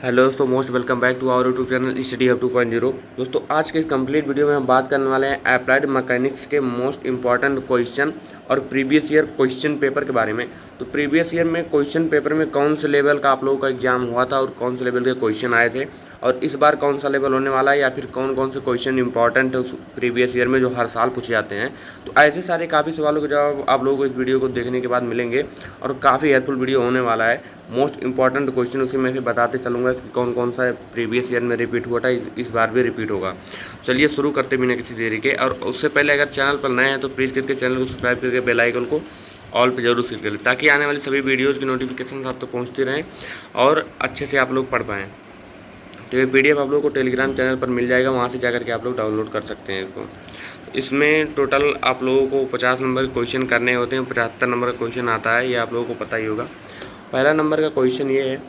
Hello दोस्तों, most welcome back to our YouTube channel study hub 2.0। दोस्तों, आज के इस कंप्लीट वीडियो में हम बात करने वाले हैं अप्लाइड मैकेनिक्स के मोस्ट इंपॉर्टेंट क्वेश्चन और प्रीवियस ईयर क्वेश्चन पेपर के बारे में। तो प्रीवियस ईयर में क्वेश्चन पेपर में कौन से लेवल का आप लोगों का एग्जाम हुआ था और कौन से लेवल के क्वेश्चन आए थे, और इस बार कौन सा लेवल होने वाला है, या फिर कौन कौन से क्वेश्चन इंपॉर्टेंट है उस प्रीवियस ईयर में जो हर साल पूछे जाते हैं। तो ऐसे सारे काफ़ी सवालों के जवाब आप लोगों को इस वीडियो को देखने के बाद मिलेंगे और काफ़ी हेल्पफुल वीडियो होने वाला है। मोस्ट इंपॉर्टेंट क्वेश्चन उसी में से बताते चलूँगा कि कौन कौन सा प्रीवियस ईयर में रिपीट हुआ था, इस बार भी रिपीट होगा। चलिए शुरू करते बिना किसी देरी के। और उससे पहले अगर चैनल पर नए हैं तो प्लीज़ करके चैनल को सब्सक्राइब करके बेल आइकन को ऑल पे जरूर क्लिक करें, ताकि आने वाली सभी वीडियोज़ की नोटिफिकेशन आप तक पहुँचती रहें और अच्छे से आप लोग पढ़ पाएँ। तो ये PDF आप लोगों को टेलीग्राम चैनल पर मिल जाएगा, वहाँ से जाकर के आप लोग डाउनलोड कर सकते हैं इसको। इसमें टोटल आप लोगों को 50 नंबर के क्वेश्चन करने होते हैं। 75 नंबर का क्वेश्चन आता है, ये आप लोगों को पता ही होगा। पहला नंबर का क्वेश्चन ये है,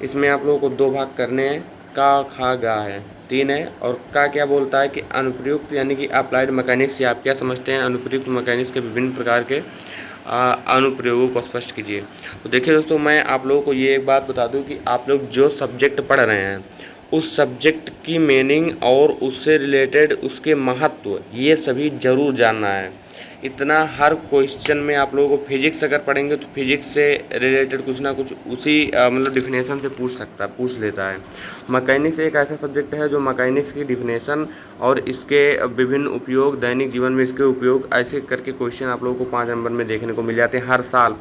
इसमें आप लोगों को 2 भाग करने हैं। का, खा, गा है 3 है। और का क्या बोलता है कि अनुप्रयुक्त यानी कि अप्लाइड मैकेनिक्स से आप क्या समझते हैं, अनुप्रयुक्त मैकेनिक्स के विभिन्न प्रकार के अनुप्रयोगों को स्पष्ट कीजिए। तो देखिए दोस्तों, मैं आप लोगों को ये एक बात बता दूं कि आप लोग जो सब्जेक्ट पढ़ रहे हैं उस सब्जेक्ट की मीनिंग और उससे रिलेटेड उसके महत्व, ये सभी ज़रूर जानना है। इतना हर क्वेश्चन में आप लोगों को फिजिक्स अगर पढ़ेंगे तो फिजिक्स से रिलेटेड कुछ ना कुछ उसी मतलब डिफिनेशन से पूछ लेता है। मैकेनिक्स एक ऐसा सब्जेक्ट है जो मैकेनिक्स की डिफिनेशन और इसके विभिन्न उपयोग, दैनिक जीवन में इसके उपयोग, ऐसे करके क्वेश्चन आप लोगों को 5 नंबर में देखने को मिल जाते हैं, हर साल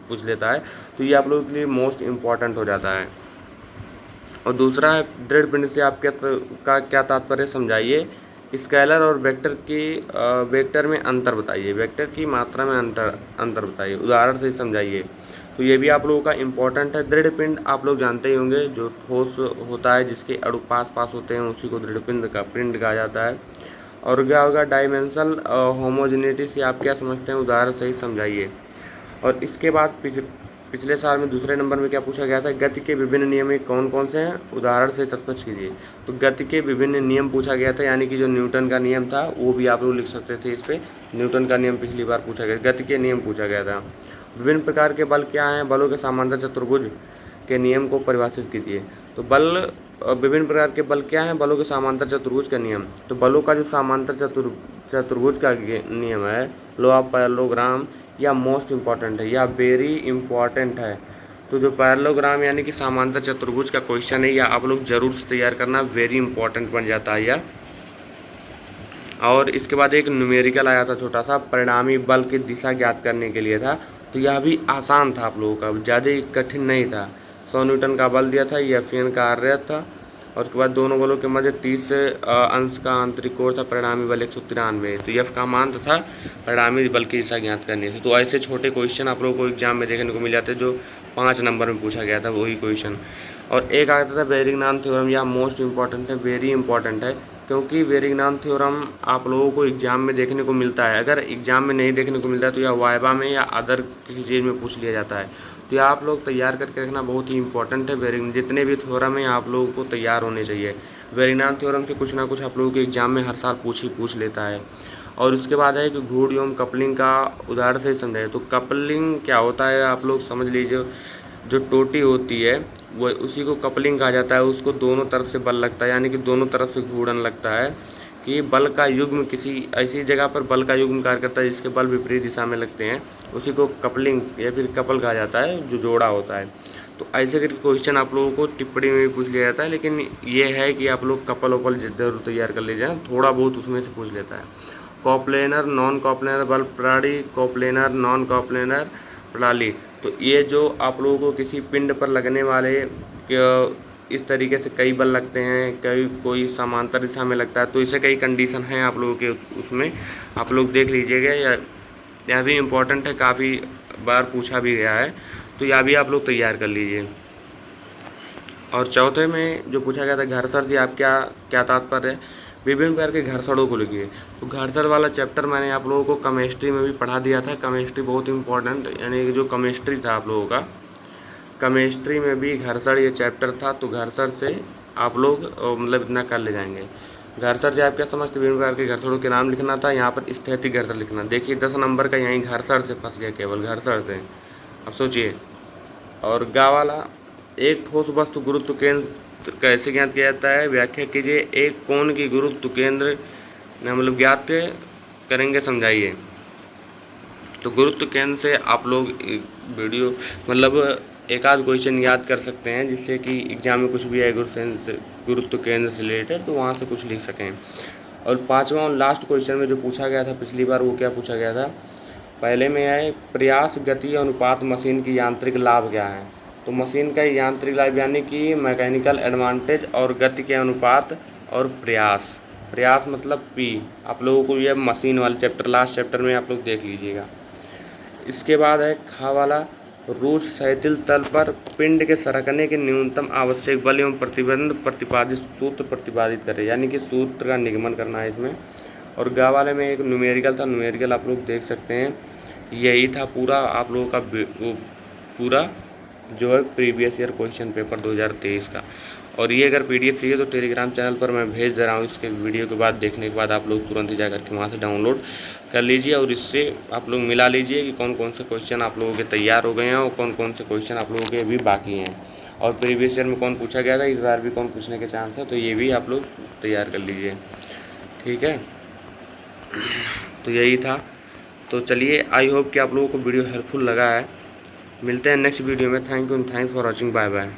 पूछ लेता है। तो ये आप लोगों के लिए मोस्ट इम्पॉर्टेंट हो जाता है। और दूसरा है दृढ़ पिंड से आप क्या तात्पर्य समझाइए। स्केलर और वेक्टर में अंतर बताइए, वेक्टर की मात्रा में अंतर बताइए, उदाहरण से समझाइए। तो ये भी आप लोगों का इम्पोर्टेंट है। दृढ़ पिंड आप लोग जानते ही होंगे, जो ठोस होता है जिसके अणु पास पास होते हैं उसी को दृढ़ पिंड कहा जाता है। और क्या होगा डायमेंशनल होमोजेनिटी से आप क्या समझते हैं, उदाहरण से ही समझाइए। और इसके बाद पिछले साल में दूसरे नंबर में क्या पूछा गया था, गति के विभिन्न नियम कौन कौन से हैं, उदाहरण से स्पष्ट कीजिए। तो गति के विभिन्न नियम पूछा गया था, यानी कि जो न्यूटन का नियम था वो भी आप लोग लिख सकते थे। इस पर न्यूटन का नियम पिछली बार पूछा गया, गति के नियम पूछा गया था। विभिन्न प्रकार के बल क्या हैं, बलों के समांतर चतुर्भुज के नियम को परिभाषित कीजिए। तो विभिन्न प्रकार के बल क्या हैं, बलों के समांतर चतुर्भुज का नियम। तो बलों का जो समांतर चतुर्भुज का नियम है, लो ऑफ पैरेललोग्राम, या मोस्ट इम्पॉर्टेंट है या वेरी इम्पॉर्टेंट है। तो जो पैरेललोग्राम यानी कि समांतर चतुर्भुज का क्वेश्चन है, या आप लोग जरूर से तैयार करना, वेरी इंपॉर्टेंट बन जाता है या। और इसके बाद एक न्यूमेरिकल आया था छोटा सा, परिणामी बल की दिशा ज्ञात करने के लिए था। तो यह भी आसान था, आप लोगों का ज़्यादा कठिन नहीं था। 100 न्यूटन का बल दिया था, Fn का आर्य था। और उसके बाद दोनों बलों के मध्य 30 अंश का आंतरिक कोण था, परिणामी बल 193। तो F का मान था परिणामी बल की दिशा ज्ञात करने से। तो ऐसे छोटे क्वेश्चन आप लोगों को एग्जाम में देखने को मिल जाते हैं, जो 5 नंबर में पूछा गया था वही क्वेश्चन। और एक आता था वेरिंगनान थ्योरम, यह मोस्ट इंपॉर्टेंट है, वेरी इंपॉर्टेंट है, क्योंकि वेरिंगनान थ्योरम आप लोगों को एग्जाम में देखने को मिलता है। अगर एग्जाम में नहीं देखने को मिलता है तो यह वाइवा में या अदर किसी चीज़ में पूछ लिया जाता है। तो यह आप लोग तैयार करके रखना बहुत ही इंपॉर्टेंट है। जितने भी थ्योरम है आप लोगों को तैयार होने चाहिए। वेरिंगनान थ्योरम से कुछ ना कुछ आप लोगों के एग्जाम में हर साल पूछ लेता है। और उसके बाद है कि घूर्ण एवं कपलिंग का उदाहरण से समझाइए। तो कपलिंग क्या होता है आप लोग समझ लीजिए। जो टोटी होती है वो उसी को कपलिंग कहा जाता है, उसको दोनों तरफ से बल लगता है, यानी कि दोनों तरफ से घूर्णन लगता है। कि बल का युग्म किसी ऐसी जगह पर बल का युग्म कार्य करता है जिसके बल विपरीत दिशा में लगते हैं, उसी को कपलिंग या फिर कपल कहा जाता है, जो जोड़ा होता है। तो ऐसे करके क्वेश्चन आप लोगों को टिप्पणी में भी पूछ लिया जाता है, लेकिन ये है कि आप लोग कपल वपल जरूर तैयार कर लीजिए, थोड़ा बहुत उसमें से पूछ लेता है। कॉप्लेनर नॉन कॉप्लेनर बल प्रणाली, कॉप्लेनर नॉन कॉप्लेनर प्रणाली। तो ये जो आप लोगों को किसी पिंड पर लगने वाले इस तरीके से कई बल लगते हैं, कोई समांतर दिशा में लगता है, तो इसे कई कंडीशन हैं आप लोगों के, उसमें आप लोग देख लीजिएगा। यह भी इम्पोर्टेंट है, काफ़ी बार पूछा भी गया है, तो यह भी आप लोग तैयार कर लीजिए। और चौथे में जो पूछा गया था घर्षण से आप क्या तात्पर्य है, विभिन्न प्रकार के घर्षणों को लिखिए। तो घर्षण वाला चैप्टर मैंने आप लोगों को केमिस्ट्री में भी पढ़ा दिया था। केमिस्ट्री बहुत इंपॉर्टेंट, यानी कि जो केमिस्ट्री था आप लोगों का, केमिस्ट्री में भी घर्षण ये चैप्टर था। तो घर्षण से आप लोग मतलब इतना कर ले जाएंगे। घर्षण से आप क्या समझते, विभिन्न प्रकार के घर्षणों के नाम लिखना था। यहाँ पर स्थैतिक घर्षण लिखना। देखिए 10 नंबर का यहीं घर्षण से फंस गया, केवल घर्षण से। अब सोचिए। और गा वाला, एक ठोस वस्तु गुरुत्व केंद्र तो कैसे ज्ञात किया जाता है, व्याख्या कीजिए। एक कोण की गुरुत्व केंद्र मतलब ज्ञात करेंगे, समझाइए। तो गुरुत्व केंद्र से आप लोग वीडियो मतलब एक आध क्वेश्चन याद कर सकते हैं, जिससे कि एग्जाम में कुछ भी आए गुरुत्व केंद्र से रिलेटेड, तो वहाँ से कुछ लिख सकें। और पाँचवा और लास्ट क्वेश्चन में जो पूछा गया था पिछली बार, वो क्या पूछा गया था, पहले में है प्रयास गति अनुपात मशीन की यांत्रिक लाभ क्या है। तो मशीन का यांत्रिक लाभ यानी कि मैकेनिकल एडवांटेज और गति के अनुपात और प्रयास मतलब पी। आप लोगों को यह मशीन वाले चैप्टर लास्ट चैप्टर में आप लोग देख लीजिएगा। इसके बाद है खा वाला, रूस क्षैतिज तल पर पिंड के सरकने के न्यूनतम आवश्यक बल एवं प्रतिबंध प्रतिपादित सूत्र प्रतिपादित करे, यानी कि सूत्र का निगमन करना है इसमें। और गा वाले में एक न्यूमेरिकल था, न्यूमेरिकल आप लोग देख सकते हैं। यही था पूरा आप लोगों का पूरा जो है प्रीवियस ईयर क्वेश्चन पेपर 2023 का। और ये अगर पीडीएफ चाहिए तो टेलीग्राम चैनल पर मैं भेज दे रहा हूँ। इसके वीडियो के बाद देखने के बाद आप लोग तुरंत ही जा करके वहाँ से डाउनलोड कर लीजिए और इससे आप लोग मिला लीजिए कि कौन कौन से क्वेश्चन आप लोगों के तैयार हो गए हैं और कौन कौन से क्वेश्चन आप लोगों के अभी बाकी हैं, और प्रीवियस ईयर में कौन पूछा गया था, इस बार भी कौन पूछने के चांस है, तो ये भी आप लोग तैयार कर लीजिए। ठीक है, तो यही था। तो चलिए, आई होप कि आप लोगों को वीडियो हेल्पफुल लगा है। मिलते हैं नेक्स्ट वीडियो में। Thank you and thanks for watching. Bye bye.